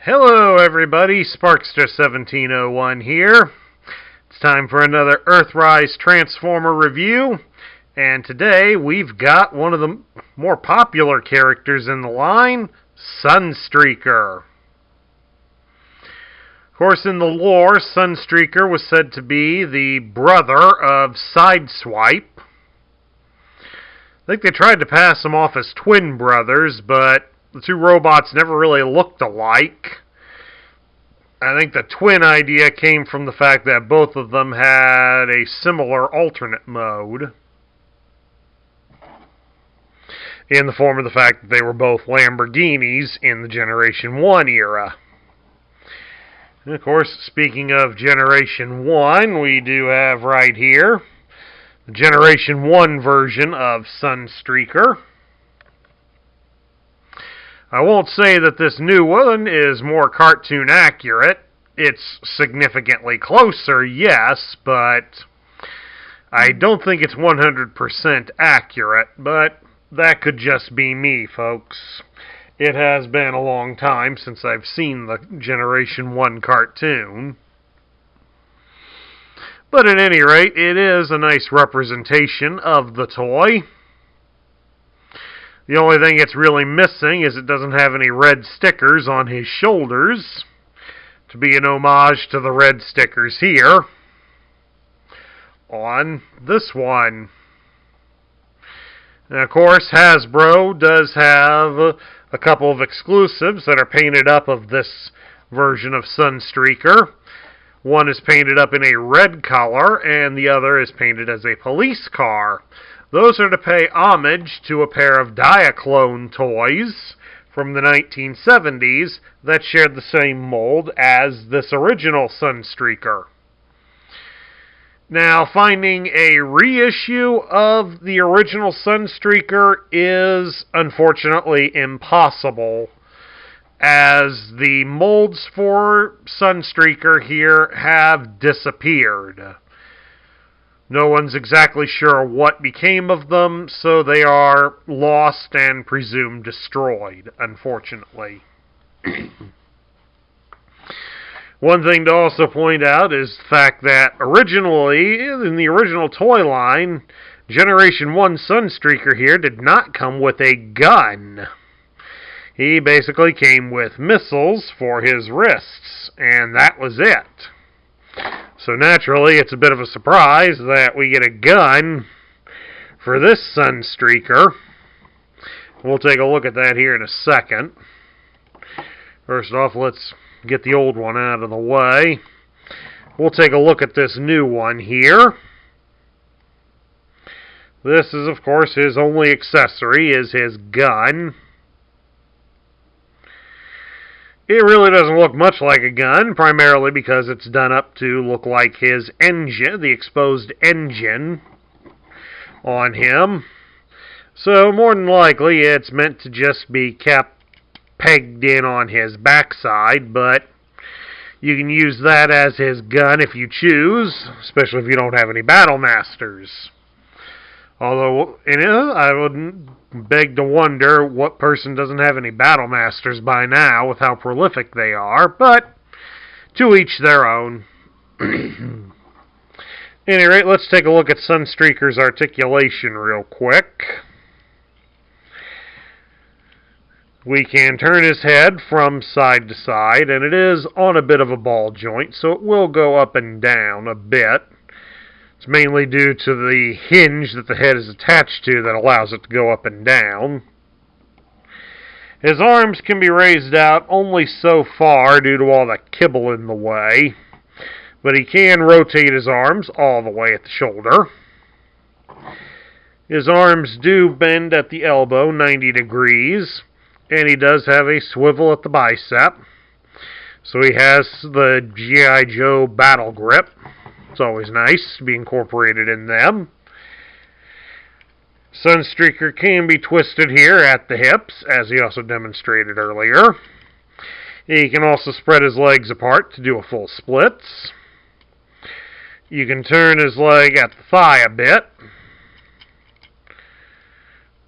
Hello everybody, Sparkster1701 here. It's time for another Earthrise Transformer review, and today we've got one of the more popular characters in the line, Sunstreaker. Of course, in the lore, Sunstreaker was said to be the brother of Sideswipe. I think they tried to pass them off as twin brothers, but the two robots never really looked alike. I think the twin idea came from the fact that both of them had a similar alternate mode, in the form of the fact that they were both Lamborghinis in the Generation 1 era. And of course, speaking of Generation 1, we do have right here the Generation 1 version of Sunstreaker. I won't say that this new one is more cartoon accurate. It's significantly closer, yes, but I don't think it's 100% accurate, but that could just be me, folks. It has been a long time since I've seen the Generation 1 cartoon. But at any rate, it is a nice representation of the toy. The only thing it's really missing is it doesn't have any red stickers on his shoulders, to be an homage to the red stickers here on this one. And of course, Hasbro does have a couple of exclusives that are painted up of this version of Sunstreaker. One is painted up in a red color, and the other is painted as a police car. Those are to pay homage to a pair of Diaclone toys from the 1970s that shared the same mold as this original Sunstreaker. Now, finding a reissue of the original Sunstreaker is unfortunately impossible, as the molds for Sunstreaker here have disappeared. No one's exactly sure what became of them, so they are lost and presumed destroyed, unfortunately. One thing to also point out is the fact that originally, in the original toy line, Generation 1 Sunstreaker here did not come with a gun. He basically came with missiles for his wrists, and that was it. So naturally, it's a bit of a surprise that we get a gun for this Sunstreaker. We'll take a look at that here in a second. First off, let's get the old one out of the way. We'll take a look at this new one here. This is, of course, his only accessory, is his gun. It really doesn't look much like a gun, primarily because it's done up to look like his engine, the exposed engine on him. So more than likely it's meant to just be kept pegged in on his backside, but you can use that as his gun if you choose, especially if you don't have any Battle Masters. Although, I would beg to wonder what person doesn't have any Battle Masters by now with how prolific they are, but to each their own. At any rate, let's take a look at Sunstreaker's articulation real quick. We can turn his head from side to side, and it is on a bit of a ball joint, so it will go up and down a bit. It's mainly due to the hinge that the head is attached to that allows it to go up and down. His arms can be raised out only so far due to all the kibble in the way, but he can rotate his arms all the way at the shoulder. His arms do bend at the elbow 90 degrees, and he does have a swivel at the bicep, so he has the G.I. Joe battle grip. It's always nice to be incorporated in them. Sunstreaker can be twisted here at the hips, as he also demonstrated earlier. He can also spread his legs apart to do a full splits. You can turn his leg at the thigh a bit.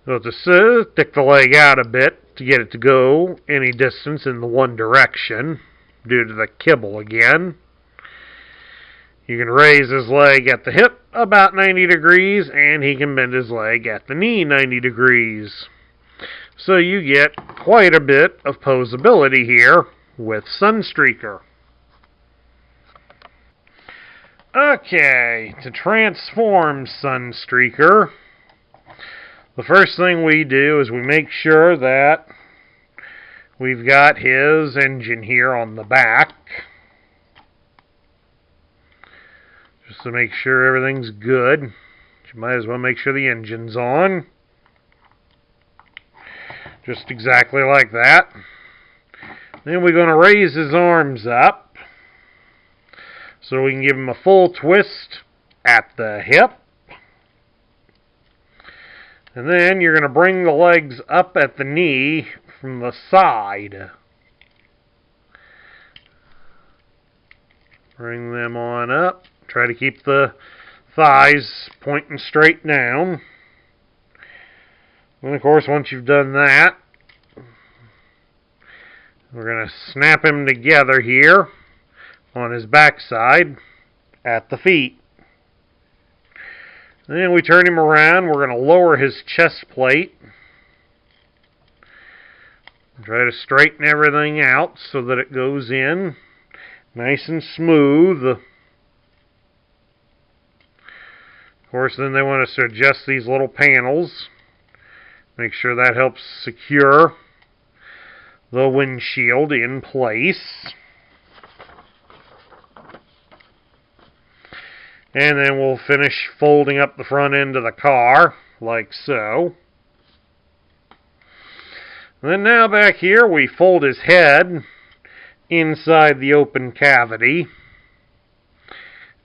So to stick the leg out a bit to get it to go any distance in the one direction due to the kibble again. You can raise his leg at the hip about 90 degrees, and he can bend his leg at the knee 90 degrees. So you get quite a bit of posability here with Sunstreaker. Okay, to transform Sunstreaker, the first thing we do is we make sure that we've got his engine here on the back. Just to make sure everything's good. You might as well make sure the engine's on. Just exactly like that. Then we're going to raise his arms up so we can give him a full twist at the hip. And then you're going to bring the legs up at the knee from the side. Bring them on up. Try to keep the thighs pointing straight down. And of course, once you've done that, we're going to snap him together here on his backside at the feet. Then we turn him around. We're going to lower his chest plate. Try to straighten everything out so that it goes in nice and smooth. Of course, then they want us to adjust these little panels. Make sure that helps secure the windshield in place. And then we'll finish folding up the front end of the car, like so. And then now back here, we fold his head inside the open cavity.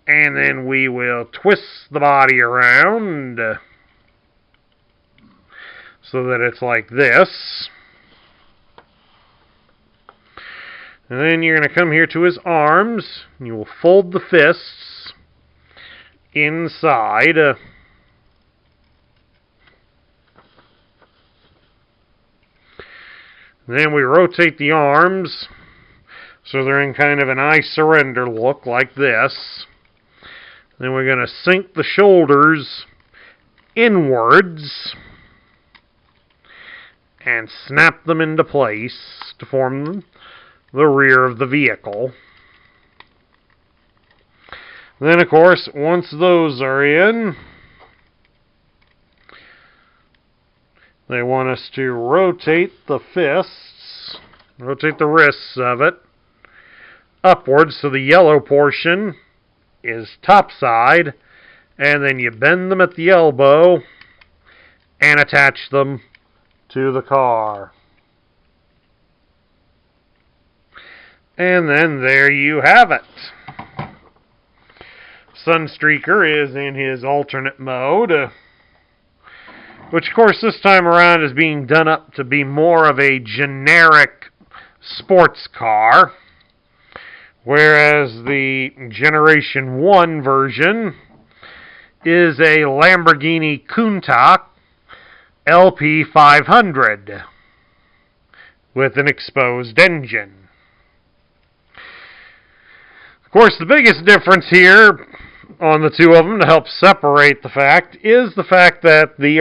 And then we will twist the body around so that it's like this. And then you're going to come here to his arms, and you will fold the fists inside. Then we rotate the arms so they're in kind of an I surrender look like this. Then we're going to sink the shoulders inwards and snap them into place to form the rear of the vehicle. Then, of course, once those are in, they want us to rotate the fists, rotate the wrists of it, upwards so the yellow portion is topside, and then you bend them at the elbow and attach them to the car. And then there you have it. Sunstreaker is in his alternate mode, which of course this time around is being done up to be more of a generic sports car, whereas the Generation 1 version is a Lamborghini Countach LP500 with an exposed engine. Of course, the biggest difference here on the two of them, to help separate the fact, is the fact that the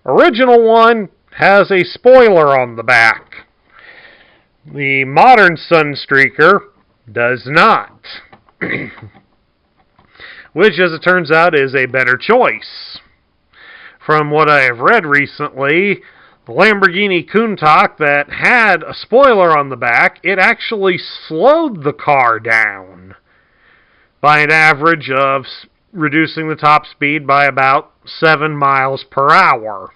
original one has a spoiler on the back. The modern Sunstreaker does not. Which, as it turns out, is a better choice. From what I have read recently, the Lamborghini Countach that had a spoiler on the back, it actually slowed the car down by an average of reducing the top speed by about 7 miles per hour.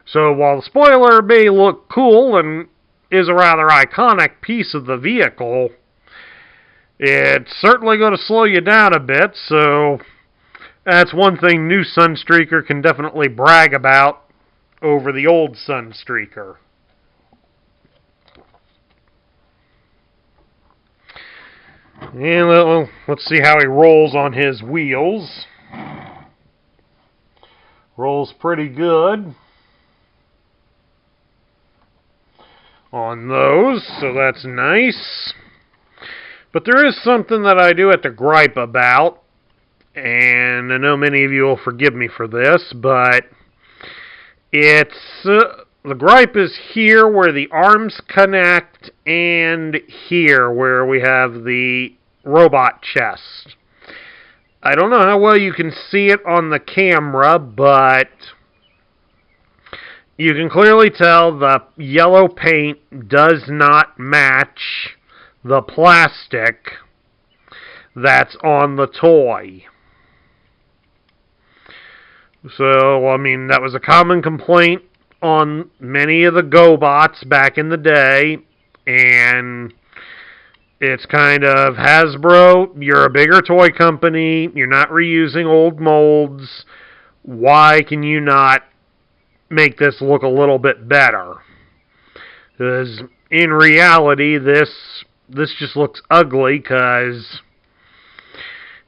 So while the spoiler may look cool and is a rather iconic piece of the vehicle, it's certainly going to slow you down a bit, so that's one thing new Sunstreaker can definitely brag about over the old Sunstreaker. And let's see how he rolls on his wheels. Rolls pretty good. on those, so that's nice. But there is something that I do have to gripe about, and I know many of you will forgive me for this, but it's the gripe is here where the arms connect and here where we have the robot chest. I don't know how well you can see it on the camera, but you can clearly tell the yellow paint does not match the plastic that's on the toy. So, I mean, that was a common complaint on many of the GoBots back in the day, and it's kind of, Hasbro, you're a bigger toy company, you're not reusing old molds, why can you not make this look a little bit better? Because in reality, this just looks ugly, because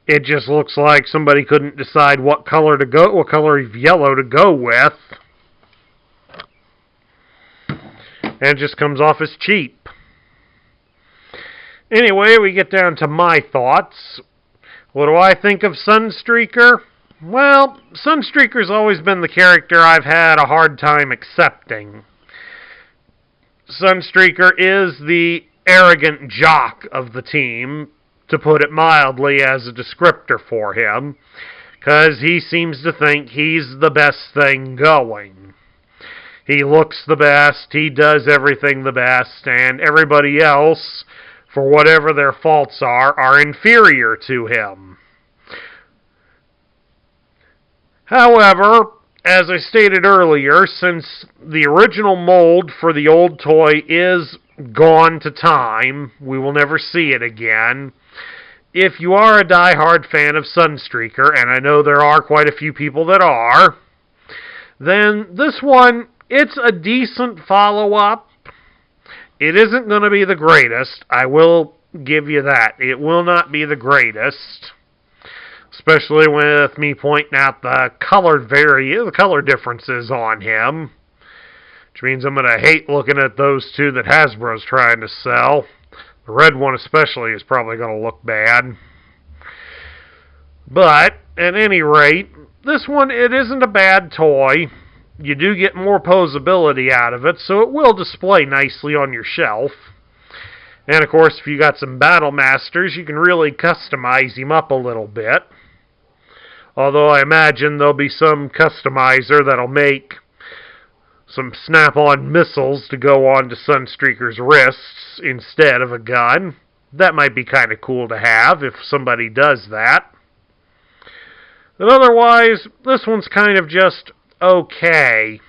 it just looks like somebody couldn't decide what color of yellow to go with. And it just comes off as cheap. Anyway, we get down to my thoughts. What do I think of Sunstreaker? Well, Sunstreaker's always been the character I've had a hard time accepting. Sunstreaker is the arrogant jock of the team, to put it mildly, as a descriptor for him, because he seems to think he's the best thing going. He looks the best, he does everything the best, and everybody else, for whatever their faults are inferior to him. However, as I stated earlier, since the original mold for the old toy is gone to time, we will never see it again. If you are a die-hard fan of Sunstreaker, and I know there are quite a few people that are, then this one, it's a decent follow-up. It isn't going to be the greatest, I will give you that. It will not be the greatest, especially with me pointing out the color differences on him, which means I'm going to hate looking at those two that Hasbro's trying to sell. The red one especially is probably going to look bad. But, at any rate, this one, it isn't a bad toy. You do get more posability out of it, so it will display nicely on your shelf. And, of course, if you got some Battle Masters, you can really customize him up a little bit. Although I imagine there'll be some customizer that'll make some snap-on missiles to go on to Sunstreaker's wrists instead of a gun. That might be kind of cool to have if somebody does that. But otherwise, this one's kind of just okay.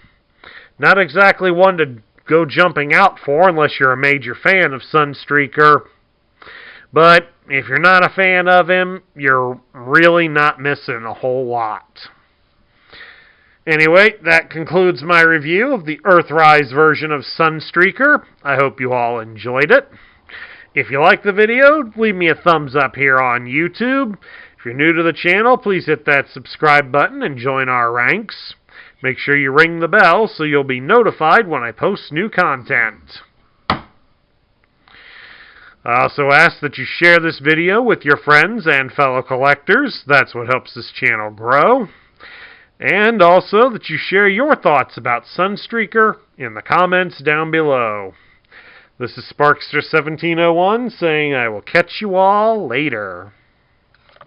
Not exactly one to go jumping out for unless you're a major fan of Sunstreaker. But if you're not a fan of him, you're really not missing a whole lot. Anyway, that concludes my review of the Earthrise version of Sunstreaker. I hope you all enjoyed it. If you liked the video, leave me a thumbs up here on YouTube. If you're new to the channel, please hit that subscribe button and join our ranks. Make sure you ring the bell so you'll be notified when I post new content. I also ask that you share this video with your friends and fellow collectors. That's what helps this channel grow. And also that you share your thoughts about Sunstreaker in the comments down below. This is Sparkster1701 saying I will catch you all later.